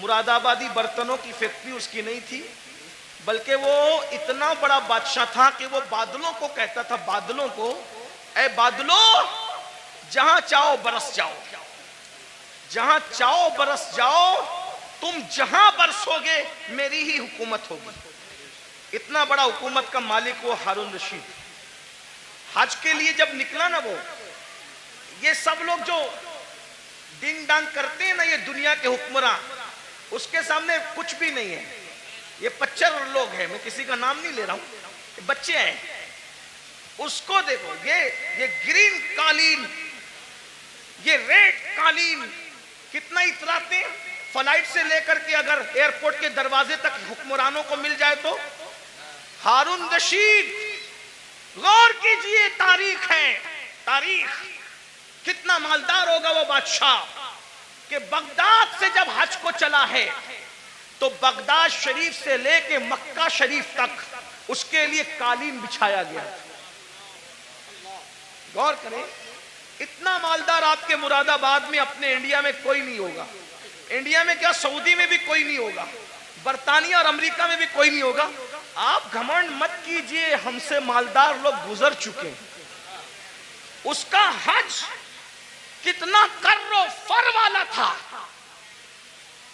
مراد آبادی برتنوں کی فیکٹری اس کی نہیں تھی، بلکہ وہ اتنا بڑا بادشاہ تھا کہ وہ بادلوں کو کہتا تھا، بادلوں کو، اے بادلوں جہاں چاہو برس جاؤ، جہاں چاہو برس جاؤ، تم جہاں برسو گے میری ہی حکومت ہوگی۔ اتنا بڑا حکومت کا مالک وہ ہارون رشید۔ حج کے لیے جب نکلا نا وہ، یہ سب لوگ جو ڈنگ ڈانگ کرتے ہیں نا، یہ دنیا کے حکمراں، اس کے سامنے کچھ بھی نہیں ہے۔ یہ پچر لوگ ہیں، میں کسی کا نام نہیں لے رہا ہوں، بچے ہیں۔ اس کو دیکھو، یہ گرین قالین، یہ ریڈ قالین کتنا اتراتے ہیں۔ فلائٹ سے لے کر کے اگر ایئرپورٹ کے دروازے تک حکمرانوں کو مل جائے تو ہارون رشید، غور کیجئے، تاریخ ہے، تاریخ کتنا مالدار ہوگا وہ بادشاہ کہ بغداد سے جب حج کو چلا ہے تو بغداد شریف سے لے کے مکہ شریف تک اس کے لیے قالین بچھایا گیا۔ غور کریں، اتنا مالدار آپ کے مراد آباد میں اپنے انڈیا میں کوئی نہیں ہوگا، انڈیا میں کیا سعودی میں بھی کوئی نہیں ہوگا، برطانیہ اور امریکہ میں بھی کوئی نہیں ہوگا۔ آپ گھمنڈ مت کیجئے، ہم سے مالدار لوگ گزر چکے۔ اس کا حج کتنا کر و فر والا تھا،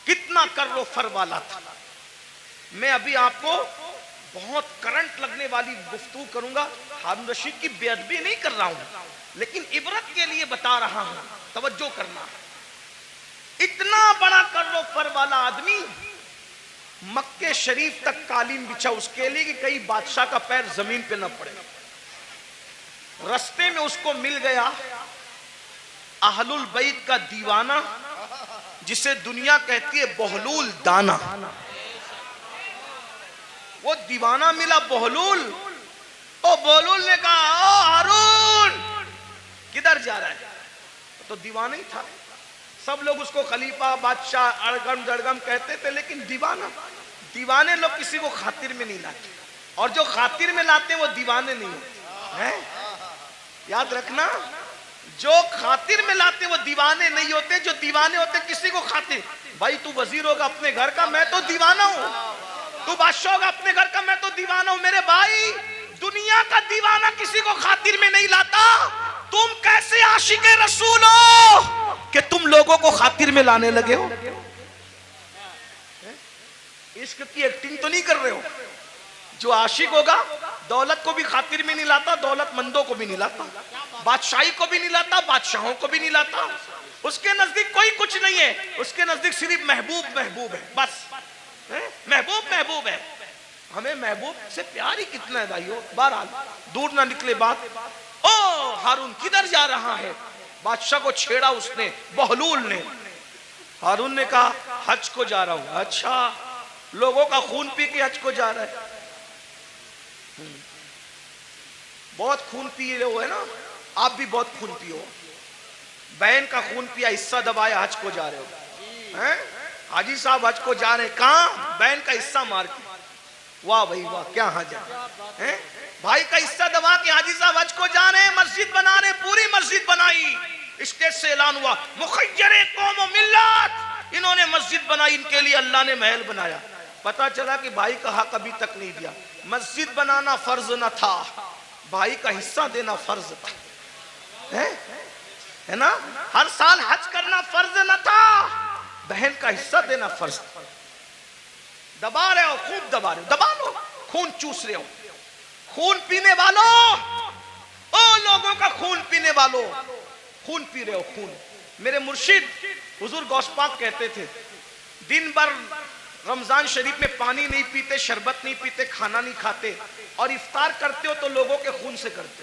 کتنا کر و فر والا تھا۔ میں ابھی آپ کو بہت کرنٹ لگنے والی گفتگو کروں گا، ہارون رشید کی بے ادبی نہیں کر رہا ہوں، لیکن عبرت کے لیے بتا رہا ہوں، توجہ کرنا۔ اتنا بڑا کر و فر والا آدمی مکہ شریف تک قالین بچھا اس کے لیے کہ کئی بادشاہ کا پیر زمین پہ نہ پڑے۔ رستے میں اس کو مل گیا اہل البیت کا دیوانہ، جسے دنیا کہتی ہے بہلول دانا۔ وہ دیوانہ ملا بہلول، بہلول نے کہا، او ہارون کدھر جا رہا ہے؟ تو دیوانہ ہی تھا، سب لوگ اس کو خلیفہ، بادشاہ، اڑگم جڑگم کہتے تھے، لیکن دیوانے لوگ کسی کو خاطر میں نہیں لاتے، اور جو خاطر میں لاتے وہ دیوانے نہیں ہوتے۔ یاد رکھنا، جو خاطر میں لاتے وہ دیوانے نہیں ہوتے، جو دیوانے ہوتے کسی کو خاطر۔ بھائی تو وزیر ہوگا اپنے گھر کا، میں تو دیوانہ ہوں، تو بادشاہ ہوگا اپنے گھر کا، میں تو دیوانہ ہوں۔ میرے بھائی، دنیا کا دیوانہ کسی کو خاطر میں نہیں لاتا، تم کیسے عاشق رسول ہو کہ تم لوگوں کو خاطر میں لانے لگے ہو؟ عشق کی ایکٹنگ تو نہیں کر رہے ہو؟ جو عاشق ہوگا دولت کو بھی خاطر میں نہیں لاتا، دولت مندوں کو بھی نہیں لاتا، بادشاہی کو بھی نہیں لاتا، بادشاہوں کو بھی نہیں لاتا۔ اس کے نزدیک کوئی کچھ نہیں ہے، اس کے نزدیک صرف محبوب محبوب ہے، بس محبوب محبوب ہے۔ ہمیں محبوب سے پیار ہی کتنا ہے بھائیو۔ بہرحال دور نہ نکلے بات، او ہارون کدھر جا رہا ہے؟ بادشاہ کو چھیڑا اس نے، بہلول نے۔ ہارون نے کہا حج کو جا رہا ہوں۔ اچھا، لوگوں کا خون پی کے حج کو جا رہا ہے؟ بہت خون پی رہے ہو ہے نا، آپ بھی بہت خون پیو۔ بہن کا خون پیا، حصہ دبایا، حج کو جا رہے ہو۔ حاجی صاحب حج کو جا رہے ہیں، کہاں؟ بہن کا حصہ مار کے۔ واہ بھائی واہ، کیا حج ہے۔ بھائی کا حصہ دبا کے حاجی صاحب حج کو جا رہے ہیں، مسجد بنا رہے ہیں، پوری مسجد بنائی، اسٹیج سے اعلان ہوا مخیر قوم و ملت، انہوں نے مسجد بنائی، ان کے لیے اللہ نے محل بنایا۔ پتا چلا کہ بھائی کا حق ابھی تک نہیں دیا۔ مسجد بنانا فرض نہ تھا، بھائی کا حصہ دینا فرض تھا، ہے نا؟ ہر سال حج کرنا فرض نہ تھا، بہن کا حصہ دینا فرض تھا۔ دبا رہے ہو، خوب دبا رہے ہو، دبا لو، خون چوس رہے ہو۔ خون پینے والوں، او لوگوں کا خون پینے والوں، خون پی رہے ہو، خون۔ میرے مرشد حضور غوث پاک کہتے تھے، دن بھر رمضان شریف میں پانی نہیں پیتے، شربت نہیں پیتے، کھانا نہیں کھاتے، اور افطار کرتے ہو تو لوگوں کے خون سے کرتے۔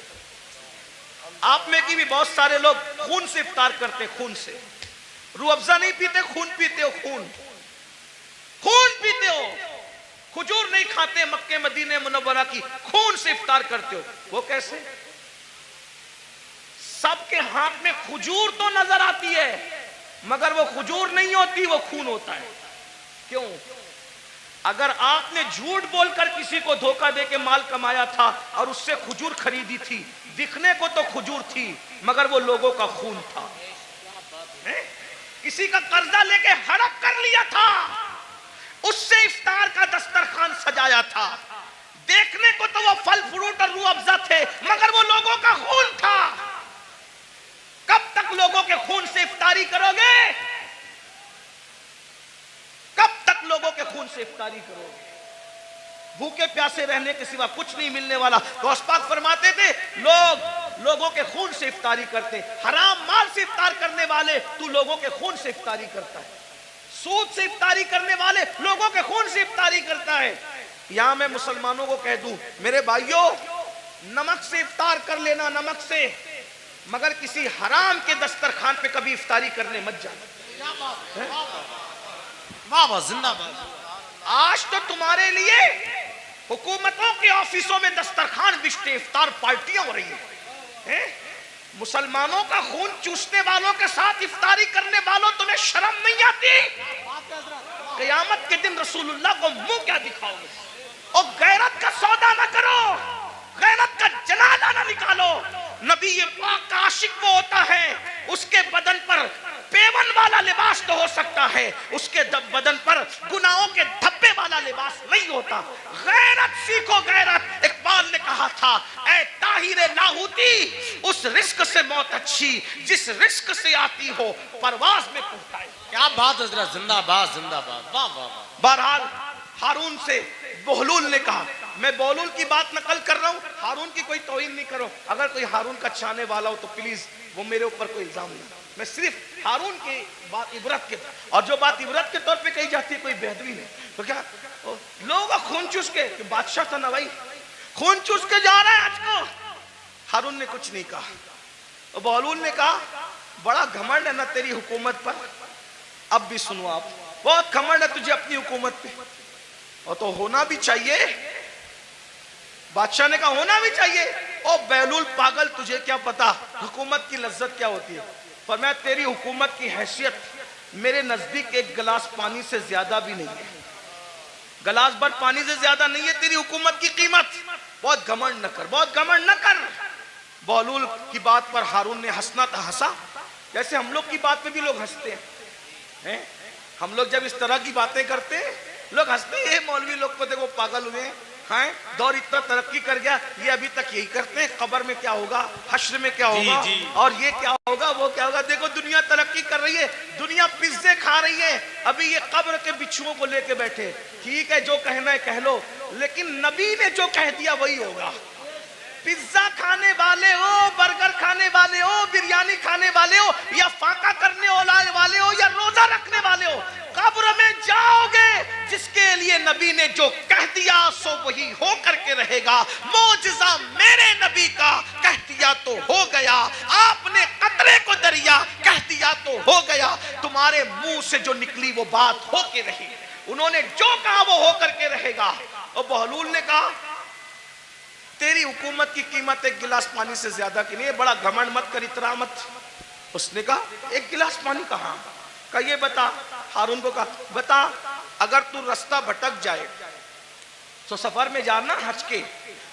آپ میں کی بھی بہت سارے لوگ خون سے افطار کرتے، خون سے۔ روح افزا نہیں پیتے، خون پیتے ہو، خون پیتے ہو۔ کھجور نہیں کھاتے، مکہ مدینہ منورہ کی، خون سے افطار کرتے ہو۔ وہ کیسے؟ سب کے ہاتھ میں کھجور تو نظر آتی ہے، مگر وہ کھجور نہیں ہوتی، وہ خون ہوتا ہے۔ کیوں؟ اگر آپ نے جھوٹ بول کر کسی کو دھوکہ دے کے مال کمایا تھا اور اس سے کھجور خریدی تھی، دکھنے کو تو کھجور تھی، مگر وہ لوگوں کا خون تھا۔ کسی کا قرضہ لے کے ہڑپ کر لیا تھا، اس سے افطار کا دسترخوان سجایا تھا. دیکھنے کو تو وہ پھل فروٹ اور روح افزا تھے، مگر وہ لوگوں کا خون تھا. کب تک لوگوں کے خون سے افطاری کرو گے؟ کب تک لوگوں کے خون سے افطاری کرو گے؟ بھوکے پیاسے رہنے کے سوا کچھ نہیں ملنے والا. غوث پاک فرماتے تھے لوگوں کے خون سے افطاری کرتے. حرام مال سے افطار کرنے والے تو لوگوں کے خون سے افطاری کرتا ہے. سود سے افطاری کرنے والے لوگوں کے خون سے افطاری کرتا ہے. یہاں میں مسلمانوں کو کہہ دوں میرے بھائیوں، نمک سے افطار کر لینا، نمک سے، مگر کسی حرام کے دسترخوان پہ کبھی افطاری کرنے مت جانا. بابا زندہ باد. آج تو تمہارے لیے حکومتوں کے آفیسوں میں دسترخوان بچتے، افطار پارٹیاں ہو رہی ہیں. مسلمانوں کا خون چوسنے والوں کے ساتھ افطاری کرنے والوں، تمہیں شرم نہیں آتی؟ قیامت کے دن رسول اللہ کو منہ کیا دکھاؤ گے؟ اور غیرت کا سودا نہ کرو، غیرت کا جنازہ نہ نکالو. نبی پاک کا عاشق وہ ہوتا ہے اس کے بدن پر پیون والا لباس تو ہو سکتا ہے، اس کے بدن پر گناہوں کے دھبے والا لباس نہیں ہوتا. غیرت سیکھو، غیرت. اقبال نے کہا تھا اے طاہر لاہوتی، اس رزق سے موت اچھی جس رزق سے آتی ہو پرواز میں پہنچائے. کیا بات حضرت، زندہ باد زندہ باد. واہ واہ واہ. بہرحال ہارون سے بہلول نے کہا، میں بہلول کی بات نقل کر رہا ہوں، ہارون کی کوئی توہین نہیں کرو. اگر کوئی ہارون کا چاہنے والا ہو تو پلیز وہ میرے اوپر کوئی الزام نہیں. میں صرف ہارون کی بات عبرت کے، اور جو بات عبرت کے طور پہ کہی جاتی ہے کوئی بہتری نہیں. تو کیا لوگوں کا خون چوس کے، کہ بادشاہ تھا نا بھائی، خون چوس کے جا رہا ہے آج کو. ہارون نے کچھ نہیں کہا. بہلول نے کہا بڑا گھمنڈ ہے نا تیری حکومت پر. اب بھی سنو آپ، بہت گھمنڈ ہے تجھے اپنی حکومت پہ، اور تو ہونا بھی چاہیے. بادشاہ نے کہا ہونا بھی چاہیے. او بہلول پاگل، تجھے کیا پتا حکومت کی لذت کیا ہوتی ہے؟ فرمایا تیری حکومت کی حیثیت میرے نزدیک ایک گلاس پانی سے زیادہ بھی نہیں ہے. گلاس بھر پانی سے زیادہ نہیں ہے تیری حکومت کی قیمت. بہت گھمنڈ نہ کر، بہت گھمنڈ نہ کر. بہلول کی بات پر ہارون نے ہنسنا تھا، ہنسا جیسے ہم لوگ کی بات پہ بھی لوگ ہنستے ہیں. ہم لوگ جب اس طرح کی باتیں کرتے ہیں لوگ ہنستے ہیں، مولوی لوگ کو دیکھو پاگل ہوئے ہیں. دور اتنا ترقی کر گیا، یہ ابھی تک یہی کرتے ہیں. قبر میں کیا ہوگا، حشر میں کیا ہوگا، اور یہ کیا ہوگا، وہ کیا ہوگا. دیکھو دنیا ترقی کر رہی ہے، دنیا پزے کھا رہی ہے، ابھی یہ قبر کے بچھوؤں کو لے کے بیٹھے. ٹھیک ہے جو کہنا ہے کہہ لو، لیکن نبی نے جو کہہ دیا وہی ہوگا. پیزا کھانے والے ہو، برگر کھانے والے ہو، بریانی کھانے والے ہو، یا فاقہ کرنے والے ہو، یا روزہ رکھنے والے ہو، قبر میں جاؤ گے. جس کے لیے نبی نے جو کہہ دیا سو وہی ہو کر کے رہے گا. معجزہ میرے نبی کا کہہ دیا تو ہو گیا. آپ نے قطرے کو دریا کہہ دیا تو ہو گیا. تمہارے منہ سے جو نکلی وہ بات ہو کے رہی. انہوں نے جو کہا وہ ہو کر کے رہے گا. اور بہلول نے کہا تیری حکومت کی قیمت ایک گلاس پانی سے زیادہ کی نہیں ہے. بڑا گھمنڈ مت کر، اترا مت. اس نے کہا ایک گلاس پانی کہاں؟ کہا یہ بتا. ہارون کو کہا بتا، اگر تو رستہ بھٹک جائے تو سفر میں جانا حج کے،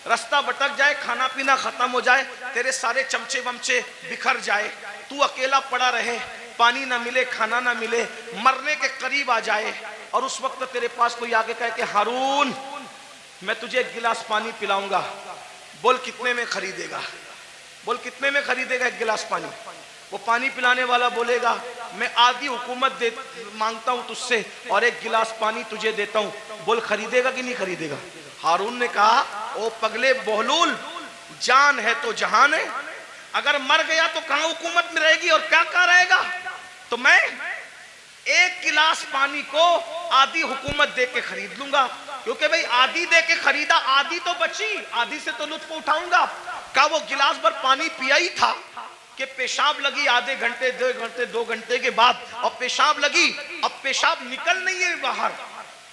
رستہ بھٹک جائے، کھانا پینا ختم ہو جائے، تیرے سارے چمچے ومچے بکھر جائے، تو اکیلا پڑا رہے، پانی نہ ملے، کھانا نہ ملے، مرنے کے قریب آ جائے، اور اس وقت تیرے پاس کوئی آگے کہے کہ ہارون میں تجھے ایک گلاس پانی پلاؤں گا، بول کتنے میں خریدے گا؟ بول کتنے میں خریدے گا ایک گلاس پانی؟ وہ پانی پلانے والا بولے گا میں آدھی حکومت مانگتا ہوں تجھ سے اور ایک گلاس پانی تجھے دیتا ہوں. بول خریدے گا کہ نہیں خریدے گا؟ ہارون نے کہا او پگلے بہلول، جان ہے تو جہان ہے، اگر مر گیا تو کہاں حکومت میں رہے گی اور کیا کہاں رہے گا؟ تو میں ایک گلاس پانی کو آدھی حکومت دے کے خرید لوں گا، کیونکہ بھئی آدھی دے کے خریدا، آدھی تو بچی، آدھی سے تو لطف اٹھاؤں گا. کہا وہ گلاس بھر پانی پیا ہی تھا کہ پیشاب لگی آدھے گھنٹے 2 گھنٹے کے بعد، اور پیشاب لگی، اب پیشاب نکل نہیں ہے باہر،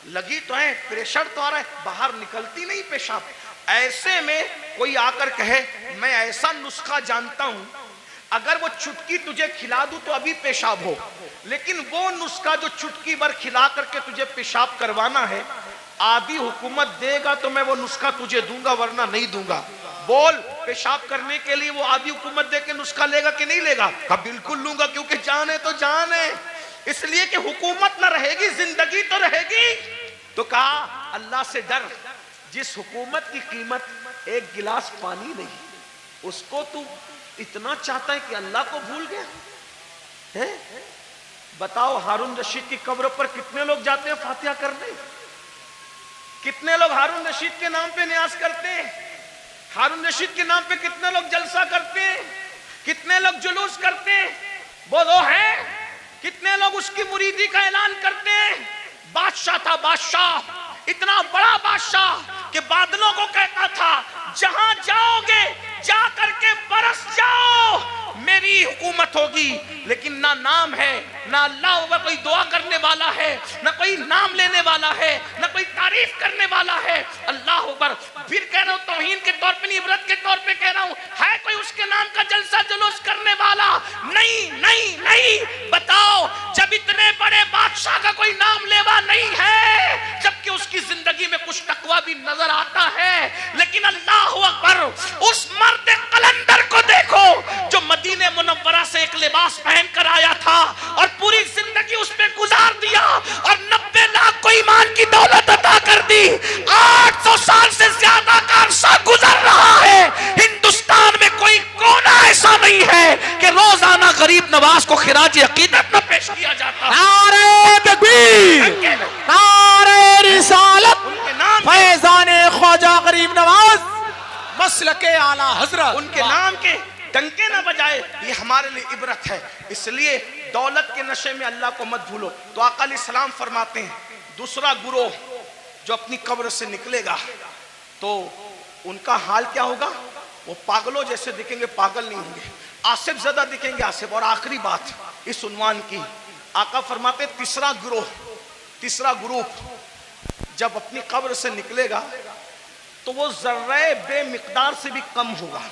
لگی تو ہے، پریشر تو آ رہا ہے، باہر نکلتی نہیں پیشاب. ایسے میں کوئی آ کر کہے میں ایسا نسخہ جانتا ہوں اگر وہ چٹکی تجھے کھلا دوں تو ابھی پیشاب ہو، لیکن وہ نسخہ جو چٹکی بھر کھلا کر کے تجھے پیشاب کروانا ہے، آدھی حکومت دے گا تو میں وہ نسخہ تجھے دوں گا ورنہ نہیں دوں گا. بول پیشاب کرنے کے لیے وہ آدھی حکومت دے کے نسخہ لے گا کہ نہیں لے گا؟ کہا بالکل لوں گا، کیونکہ جان ہے تو جان ہے. اس لیے کہ حکومت نہ رہے گی زندگی تو رہے گی. تو کہا اللہ سے ڈر, جس حکومت کی قیمت ایک گلاس پانی نہیں, اس کو تو اتنا چاہتا ہے کہ اللہ کو بھول گیا. بتاؤ ہارون رشید کی قبر پر کتنے لوگ جاتے ہیں فاتحہ کرنے؟ کتنے لوگ ہارون رشید کے نام پہ نیاز کرتے ہیں؟ ہارون رشید کے نام پہ کتنے لوگ جلسہ کرتے ہیں؟ کتنے لوگ جلوس کرتے ہیں؟ وہ ہیں. کتنے لوگ اس کی مریدی کا اعلان کرتے ہیں؟ بادشاہ تھا, بادشاہ, اتنا بڑا بادشاہ کہ بادلوں کو کہتا تھا جہاں جاؤ گے جا کر کے برس جاؤ, میری حکومت ہوگی. لیکن نہ نام ہے, نہ اللہ اوپر کوئی دعا کرنے والا ہے, نہ کوئی نام لینے والا ہے, نہ کوئی تعریف کرنے والا ہے. اللہ اوپر. پھر کہہ رہا ہوں توہین کے طور پہ نہیں, عبرت کے طور پہ کہہ رہا ہوں, ہے کوئی اس کے نام کا جلسہ جلوس کرنے والا؟ نہیں نہیں نہیں. بتاؤ جب اتنے بڑے بادشاہ کا کوئی نام لیوا نہیں ہے, جبکہ اس کی زندگی میں کچھ تقویٰ بھی نظر آتا ہے, لیکن اللہ اکبر, اس مرد قلندر کو دیکھو جو مدینہ منورہ سے ایک لباس پہن کر آیا تھا اور پوری زندگی اس پہ گزار دیا اور 90 لاکھ کو ایمان کی دولت عطا کر دی. 800 سال سے زیادہ کا عرصہ گزر رہا ہے, ہندوستان میں کوئی کونا ایسا نہیں ہے کہ روزانہ غریب نواز کو خراج عقیدت نہ پیش کیا جاتا. نعرہ تکبیر, نعرہ رسالت, فیضان خواجہ غریب نواز, مسلک اعلی حضرت. ان کے نام کے ڈنکے نہ بجائے, یہ ہمارے لیے عبرت ہے. اس لیے دولت کے نشے میں اللہ کو مت بھولو. تو آقا علیہ السلام فرماتے ہیں دوسرا گروہ جو اپنی قبر سے نکلے گا تو ان کا حال کیا ہوگا؟ وہ پاگلوں جیسے دکھیں گے, پاگل نہیں ہوں گے, آصف زدہ دکھیں گے, آصف. اور آخری بات اس عنوان کی, آقا فرماتے ہیں تیسرا گروہ, تیسرا گروپ جب اپنی قبر سے نکلے گا تو وہ ذرہ بے مقدار سے بھی کم ہوگا.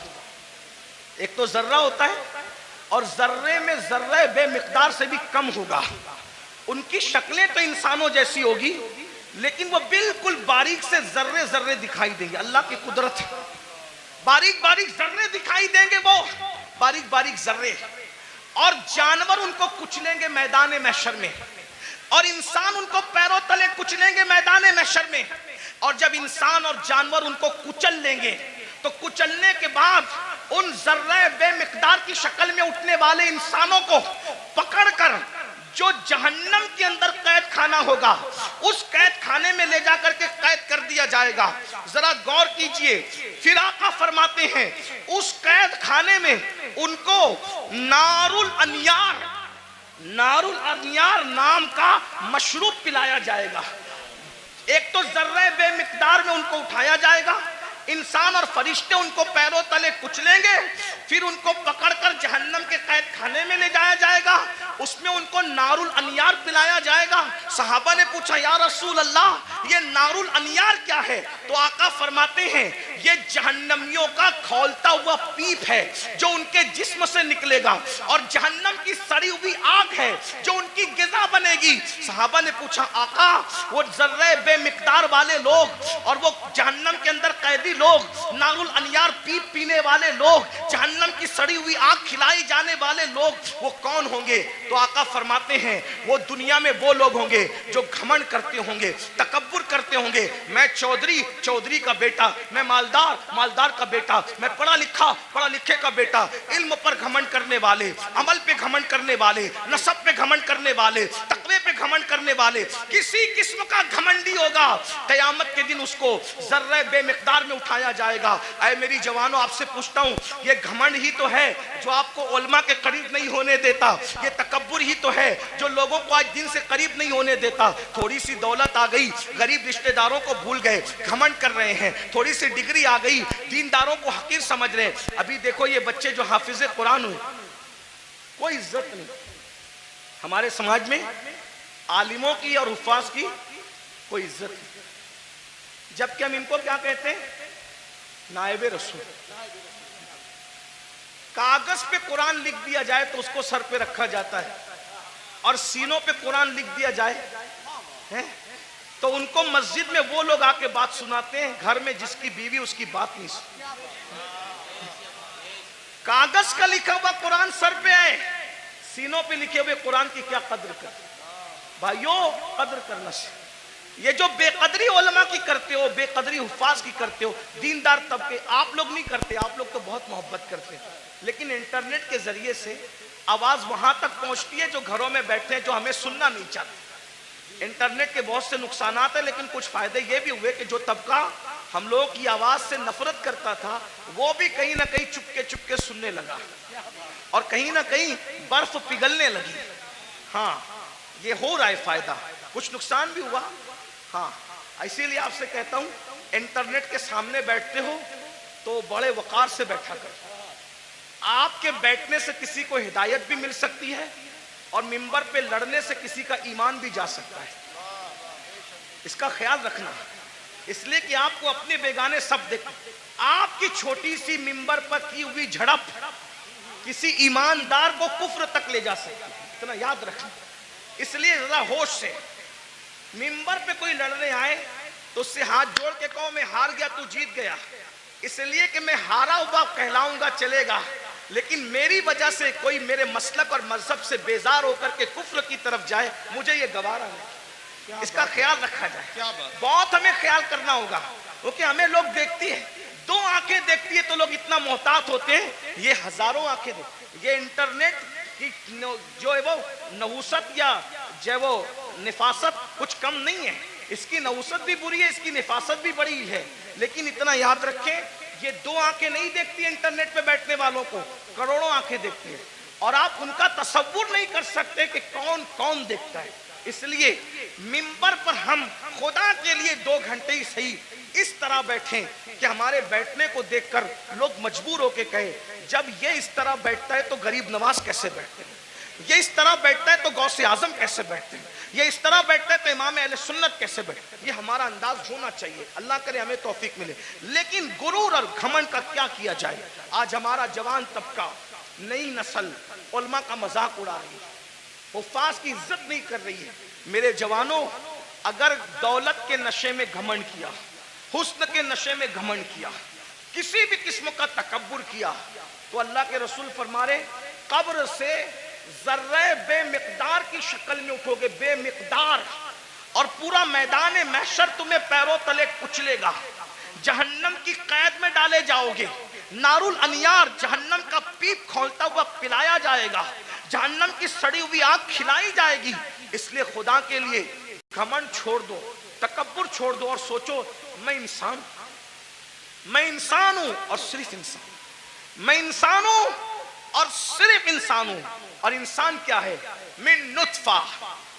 ایک تو ذرہ ہوتا ہے اور ذرے میں ذرہ بے مقدار سے بھی کم ہوگا. ان کی شکلیں تو انسانوں جیسی ہوگی لیکن وہ بالکل باریک سے ذرے ذرے دکھائی دیں گے. اللہ کی قدرت, باریک باریک ذرے دکھائی دیں گے, وہ باریک باریک ذرے. اور جانور ان کو کچلیں گے میدان محشر میں, اور انسان ان کو پیروں تلے کچلیں گے میدان محشر میں. اور جب انسان اور جانور ان کو کچل لیں گے تو کچلنے کے بعد ان ذرہ بے مقدار کی شکل میں اٹھنے والے انسانوں کو پکڑ کر جو جہنم کے اندر قید خانہ ہوگا اس قید خانے میں لے جا کر کے قید کر دیا جائے گا. ذرا غور کیجئے. پھر آقا فرماتے ہیں اس قید خانے میں ان کو نار الانیار, نار الانیار نام کا مشروب پلایا جائے گا. ایک تو ذرہ بے مقدار میں ان کو اٹھایا جائے گا, انسان اور فرشتے ان کو پیروں تلے کچلیں گے, پھر ان کو پکڑ کر جہنم کے قید خانے میں لے جایا جائے گا, اس میں ان کو نار الانیار پلایا جائے گا. صحابہ نے پوچھا یا رسول اللہ یہ نار الانیار کیا ہے؟ تو آقا فرماتے ہیں یہ جہنمیوں کا کھولتا ہوا پیپ ہے جو ان کے جسم سے نکلے گا, اور جہنم کی سڑی ہوئی آگ ہے جو ان کی غذا بنے گی. صحابہ نے پوچھا آقا وہ ذرہ بے مقدار والے لوگ اور وہ جہنم کے اندر قیدی لوگ, نار الانیار پیپ پینے والے لوگ, جہنم کی سڑی ہوئی آگ کھلائی جانے والے لوگ, وہ کون ہوں گے؟ تو آقا فرماتے ہیں وہ دنیا میں وہ لوگ ہوں گے جو گھمنڈ کرتے ہوں گے, تکبر کرتے ہوں گے. میں چودھری, چودھری کا بیٹا, میں مالدار, مالدار کا بیٹا, میں پڑھا لکھا, پڑھا لکھے کا بیٹا. علم پر گھمنڈ کرنے والے, عمل پہ گھمنڈ کرنے والے, نسب پہ گھمنڈ کرنے والے, تقوی پہ گھمنڈ کرنے والے, کسی قسم کا گھمنڈی ہوگا قیامت کے دن اس کو ذرہ بے مقدار میں اٹھایا جائے گا. اے میری جوانوں آپ سے پوچھتا ہوں یہ گھمنڈ ہی تو ہے جو آپ کو علماء کے قریب نہیں ہونے دیتا, یہ تکبر ہی تو ہے جو لوگوں کو آج دین سے قریب نہیں ہونے دیتا. تھوڑی سی دولت آ گئی غریب رشتہ داروں کو بھول گئے, گھمنڈ کر رہے ہیں. تھوڑی سی ڈگری آ گئی دینداروں کو حقیر سمجھ رہے ہیں. ابھی دیکھو یہ بچے جو حافظ قرآن ہوئے کوئی عزت نہیں ہمارے سماج میں, عالموں کی اور حفاظ کی کوئی عزت نہیں, جبکہ ہم ان کو کیا کہتے ہیں؟ نائب رسول. کاغذ پہ قرآن لکھ دیا جائے تو اس کو سر پہ رکھا جاتا ہے, اور سینوں پہ قرآن لکھ دیا جائے تو ان کو مسجد میں وہ لوگ آ کے بات سناتے ہیں گھر میں جس کی بیوی اس کی بات نہیں سنتی. کاغذ کا لکھا ہوا قرآن سر پہ ہے, سینوں پہ لکھے ہوئے قرآن کی کیا قدر کرتے. بھائیوں قدر کرنا سے یہ جو بے قدری علماء کی کرتے ہو، بے قدری حفاظ کی کرتے ہو، دیندار طبقے آپ لوگ نہیں کرتے، آپ لوگ تو بہت محبت کرتے ہیں، لیکن انٹرنیٹ کے ذریعے سے آواز وہاں تک پہنچتی ہے جو گھروں میں بیٹھے ہیں، جو ہمیں سننا نہیں چاہتے۔ انٹرنیٹ کے بہت سے نقصانات ہیں، لیکن کچھ فائدے یہ بھی ہوئے کہ جو طبقہ ہم لوگوں کی آواز سے نفرت کرتا تھا وہ بھی کہیں نہ کہیں چپکے چپکے سننے لگا، اور کہیں نہ کہیں برف پگھلنے لگی۔ ہاں یہ ہو رہا ہے فائدہ، کچھ نقصان بھی ہوا۔ ہاں اسی لیے آپ سے کہتا ہوں انٹرنیٹ کے سامنے بیٹھتے ہو تو بڑے وقار سے بیٹھا کرو۔ آپ کے بیٹھنے سے کسی کو ہدایت بھی مل سکتی ہے، اور منبر پہ لڑنے سے کسی کا ایمان بھی جا سکتا ہے، اس کا خیال رکھنا۔ اس لیے کہ آپ کو اپنے بیگانے سب دیکھ، آپ کی چھوٹی سی منبر پر کی ہوئی جھڑپ کسی ایماندار کو کفر تک لے جا سکتی ہے، اتنا یاد رکھنا۔ اس لیے ذرا ہوش سے منبر پہ کوئی لڑنے آئے تو اس سے ہاتھ جوڑ کے کہو میں ہار گیا تو جیت گیا، اس لیے کہ میں ہارا ہوا کہلاؤں گا چلے گا، لیکن میری وجہ سے کوئی میرے مسلک اور مذہب سے بیزار ہو کر کے کفر کی طرف جائے، مجھے یہ گوارا نہیں۔ اس کا خیال رکھا جائے، بہت ہمیں خیال کرنا ہوگا، کیونکہ ہمیں لوگ دیکھتی ہیں، دو آنکھیں دیکھتی ہے تو لوگ اتنا محتاط ہوتے ہیں، یہ ہزاروں آنکھیں دیکھتی۔ یہ انٹرنیٹ کی جو ہے وہ نحوست یا جو وہ نفاست کچھ کم نہیں ہے، اس کی نحوست بھی بری ہے، اس کی نفاست بھی بڑی ہے، لیکن اتنا یاد رکھیں یہ دو آنکھیں نہیں دیکھتی انٹرنیٹ پہ بیٹھنے والوں کو، کروڑوں آنکھیں دیکھتی ہیں، اور آپ ان کا تصور نہیں کر سکتے کہ کون کون دیکھتا ہے۔ اس لیے منبر پر ہم خدا کے لیے 2 گھنٹے ہی صحیح اس طرح بیٹھیں کہ ہمارے بیٹھنے کو دیکھ کر لوگ مجبور ہو کے کہیں جب یہ اس طرح بیٹھتا ہے تو غریب نواز کیسے بیٹھتے ہیں، یہ اس طرح بیٹھتا ہے تو غوث اعظم کیسے بیٹھتے ہیں، یہ اس طرح بیٹھتا ہے تو امام اہل سنت کیسے بیٹھتے ہیں۔ یہ ہمارا انداز ہونا چاہیے، اللہ کرے ہمیں توفیق ملے۔ لیکن غرور اور گھمنڈ کا کیا کیا جائے؟ آج ہمارا جوان طبقہ، نئی نسل علماء کا مذاق اڑا رہی ہے، حفاظ کی عزت نہیں کر رہی ہے۔ میرے جوانوں، اگر دولت کے نشے میں گھمنڈ کیا، حسن کے نشے میں گھمنڈ کیا، کسی بھی قسم کا تکبر کیا، تو اللہ کے رسول فرما رہے قبر سے ذرہ بے مقدار کی شکل میں اٹھو گے، بے مقدار، اور پورا میدان محشر تمہیں پیروں تلے کچلے گا، جہنم کی قید میں ڈالے جاؤ گے، نار الانیار جہنم کا پیپ کھولتا ہوا پلایا جائے گا، جہنم کی سڑی ہوئی آگ کھلائی جائے گی۔ اس لیے خدا کے لیے گھمنڈ چھوڑ دو، تکبر چھوڑ دو، اور سوچو میں انسان ہوں اور صرف انسان، میں انسان ہوں اور صرف انسان ہوں، اور انسان کیا ہے؟ من نطفہ،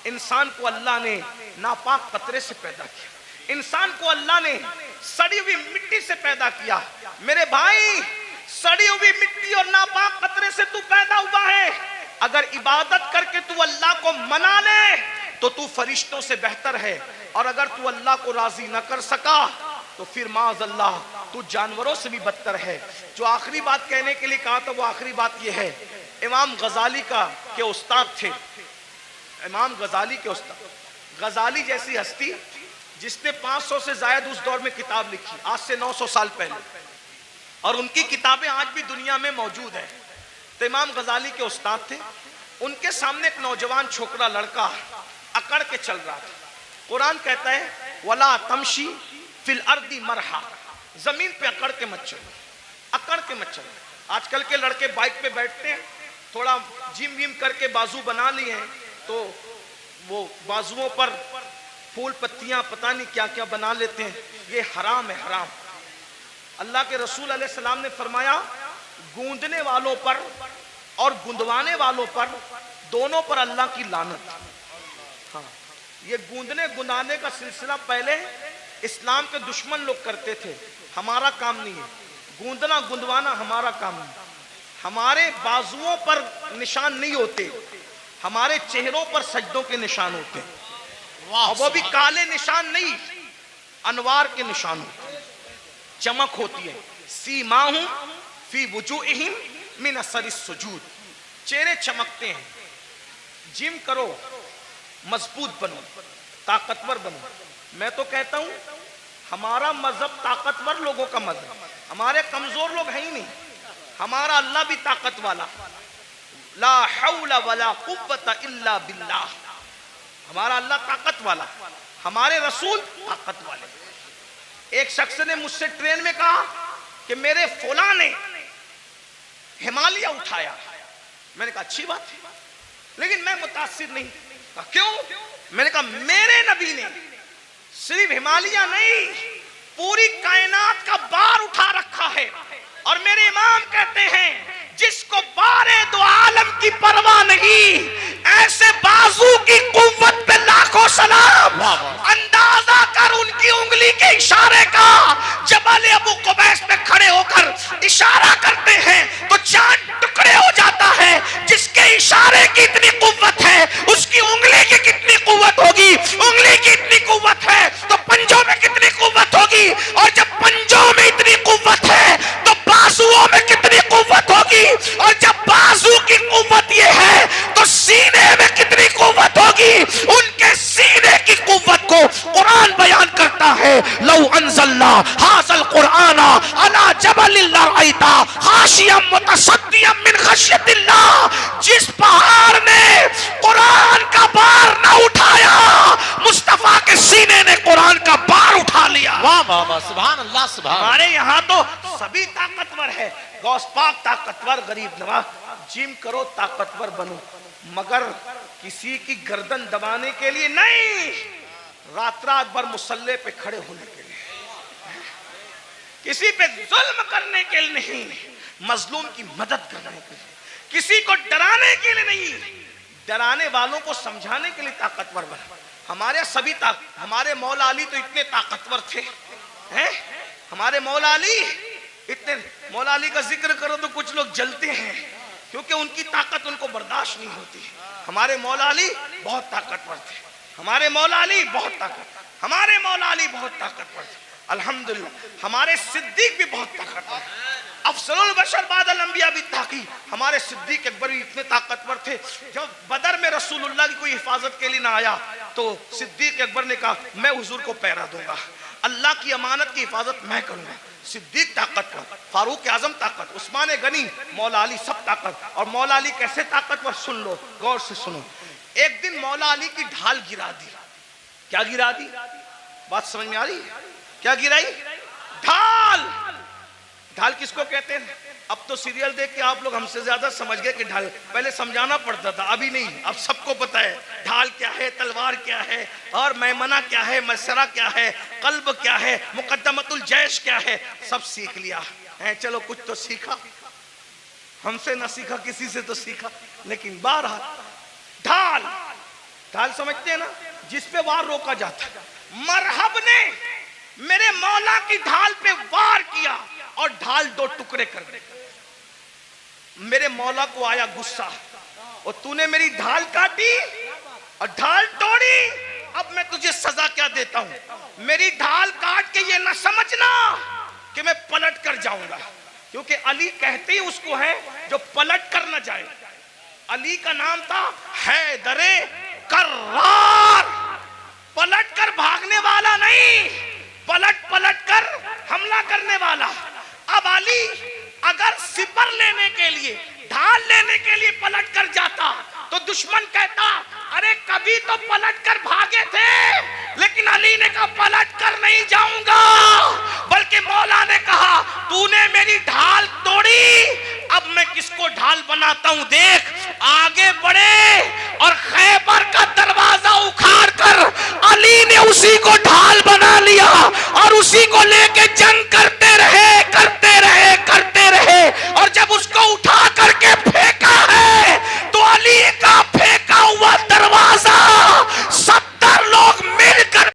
انسان کو اللہ نے ناپاک قطرے سے پیدا کیا، انسان کو اللہ نے سڑی ہوئی مٹی سے پیدا کیا۔ میرے بھائی، سڑی ہوئی مٹی اور ناپاک قطرے سے تو پیدا ہوا ہے، اگر عبادت کر کے تو اللہ کو منا لے تو تو فرشتوں سے بہتر ہے، اور اگر تو اللہ کو راضی نہ کر سکا تو پھر معاذ اللہ تو جانوروں سے بھی بدتر ہے۔ جو آخری بات کہنے کے لیے کہا تھا وہ آخری بات یہ ہے، امام غزالی کے استاد تھے، امام غزالی کے استاد، غزالی جیسی ہستی جس نے 500 سے زائد اس دور میں کتاب لکھی، آج سے 900 سال پہلے، اور ان کی کتابیں آج بھی دنیا میں موجود ہیں۔ تو امام غزالی کے استاد تھے، ان کے سامنے ایک نوجوان چھوکرا لڑکا اکڑ کے چل رہا تھا۔ قرآن کہتا ہے وَلَا تَمْشِي فِي الْأَرْضِ مَرْحًا، زمین پہ اکڑ کے مت چلو، اکڑ کے مت چلو۔ آج کل کے لڑکے بائک پہ بیٹھتے ہیں، تھوڑا جم ویم کر کے بازو بنا لیے ہیں، تو وہ بازوؤں پر پھول پتیاں پتہ نہیں کیا کیا بنا لیتے ہیں، یہ حرام ہے، حرام۔ اللہ کے رسول علیہ السلام نے فرمایا گوندنے والوں پر اور گندوانے والوں پر دونوں پر اللہ کی لعنت۔ ہاں، یہ گوندنے گندانے کا سلسلہ پہلے اسلام کے دشمن لوگ کرتے تھے، ہمارا کام نہیں ہے، گوندنا گندوانا ہمارا کام نہیں۔ ہمارے بازوؤں پر نشان نہیں ہوتے، ہمارے چہروں پر سجدوں کے نشان ہوتے ہیں، اور وہ بھی کالے نشان نہیں، انوار کے نشان ہوتے ہیں، چمک ہوتی ہے۔ سیماہم فی وجوہہم من اثر السجود، چہرے چمکتے ہیں۔ جم کرو، مضبوط بنو، طاقتور بنو۔ میں تو کہتا ہوں ہمارا مذہب طاقتور لوگوں کا مذہب، ہمارے کمزور لوگ ہیں ہی نہیں، ہمارا اللہ بھی طاقت والا، لا حول ولا قوت الا باللہ۔ ہمارا اللہ طاقت والا، ہمارے رسول طاقت والے۔ ایک شخص نے مجھ سے ٹرین میں کہا کہ میرے فلاں نے ہمالیہ اٹھایا۔ میں نے کہا اچھی بات ہے، لیکن میں متاثر نہیں۔ کہا کیوں؟ میں نے کہا میرے نبی نے صرف ہمالیہ نہیں، پوری کائنات کا بار اٹھا رکھا ہے، اور میرے امام کہتے ہیں جس کو بارے دو عالم کی پرواہ نہیں، ایسے بازو کی قوت پہ لاکھوں سلام۔ اندازہ کر ان کی انگلی کے اشارے کا، جبل ابو قبیس پہ کھڑے ہو کر اشارہ کرتے ہیں تو چاند ٹکڑے ہو جاتا ہے۔ جس کے اشارے کی اتنی قوت ہے، اس کی انگلی کی کتنی قوت ہوگی؟ انگلی کی اتنی قوت ہے تو پنجوں میں کتنی قوت ہوگی؟ اور جب پنجوں میں اتنی قوت ہے تو بازوؤں میں کتنی قوت ہوگی؟ اور جب بازو کی قوت یہ ہے تو سینے میں کتنی قوت ہوگی؟ ان کے سینے کی قوت کو قرآن بیان کرتا ہے، لو انزلنا ھذا القرآن علی جبل لرأیتہ خاشعا متصدعا من خشیۃ اللہ۔ جس پہاڑ نے قرآن کا بار نہ اٹھایا، مصطفیٰ کے سینے نے قرآن کا بار اٹھا لیا۔ واہ واہ واہ، سبحان اللہ سبحان اللہ۔ ہمارے یہاں تو سبھی طاقتور ہے، غوث پاک طاقتور، غریب نواز جم کرو طاقتور بنو، مگر کسی کی گردن دبانے کے لیے نہیں، رات رات بھر مصلی پہ کھڑے ہونے کے لیے، کسی پہ ظلم کرنے کے لیے نہیں، مظلوم کی مدد کرنے کے لیے، کسی کو ڈرانے کے لیے نہیں، ڈرانے والوں کو سمجھانے کے لیے طاقتور بنا۔ ہمارے سبھی ہمارے مولا علی تو اتنے طاقتور تھے، ہمارے مولا علی اتنے، مولا علی کا ذکر کرو تو کچھ لوگ جلتے ہیں کیونکہ ان کی طاقت ان کو برداشت نہیں ہوتی۔ ہمارے مولا علی بہت طاقتور تھے، ہمارے مولا علی بہت طاقتور، ہمارے مولا علی بہت طاقتور تھے۔ الحمدللہ ہمارے صدیق بھی بہت طاقتور تھے، افضل البشر بعد الانبیاء بالتحقیق ہمارے صدیق اکبر بھی اتنے طاقتور تھے۔ جب بدر میں رسول اللہ کی کوئی حفاظت کے لیے نہ آیا تو صدیق اکبر نے کہا میں حضور کو پہرا دوں گا، اللہ کی امانت کی حفاظت میں کروں گا۔ صدیق طاقتور، فاروق اعظم طاقت، عثمان غنی، مولا علی سب طاقت۔ اور مولا علی کیسے طاقتور سن لو، غور سے سنو۔ ایک دن مولا علی کی ڈھال گرا دی۔ کیا گرا دی؟ بات سمجھ میں آ رہی ہے؟ کیا گرائی؟ ڈھال۔ ڈھال کس کو کہتے ہیں؟ اب تو سیریل دیکھ کے آپ لوگ ہم سے زیادہ سمجھ گئے کہ ڈھال، پہلے سمجھانا پڑتا تھا، ابھی نہیں، اب سب کو پتا ہے ڈھال کیا ہے، تلوار کیا ہے، اور میمنہ کیا ہے، مسرہ کیا ہے، قلب کیا ہے، مقدمۃ الجیش کیا ہے، سب سیکھ لیا ہے۔ چلو کچھ تو سیکھا، ہم سے نہ سیکھا کسی سے تو سیکھا، لیکن بہرحال ڈھال، ڈھال سمجھتے ہیں نا، جس پہ وار روکا جاتا ہے۔ مرحب نے میرے مولا کی ڈھال پہ وار کیا اور ڈھال دو ٹکڑے کر دی۔ میرے مولا کو آیا غصہ، اور تو نے میری ڈھال کاٹی اور ڈھال توڑی، اب میں تجھے سزا کیا دیتا ہوں؟ میری ڈھال کاٹ کے یہ نہ سمجھنا کہ میں پلٹ کر جاؤں گا، کیونکہ علی کہتے ہی اس کو ہے جو پلٹ کر نہ جائے۔ علی کا نام تھا حیدر کرار، پلٹ کر بھاگنے والا نہیں، پلٹ کر حملہ کرنے والا۔ اب علی اگر سپر لینے کے لیے، ڈھال لینے کے لیے پلٹ کر جاتا تو دشمن کہتا ارے کبھی تو پلٹ کر بھاگے تھے، لیکن علی نے کہا پلٹ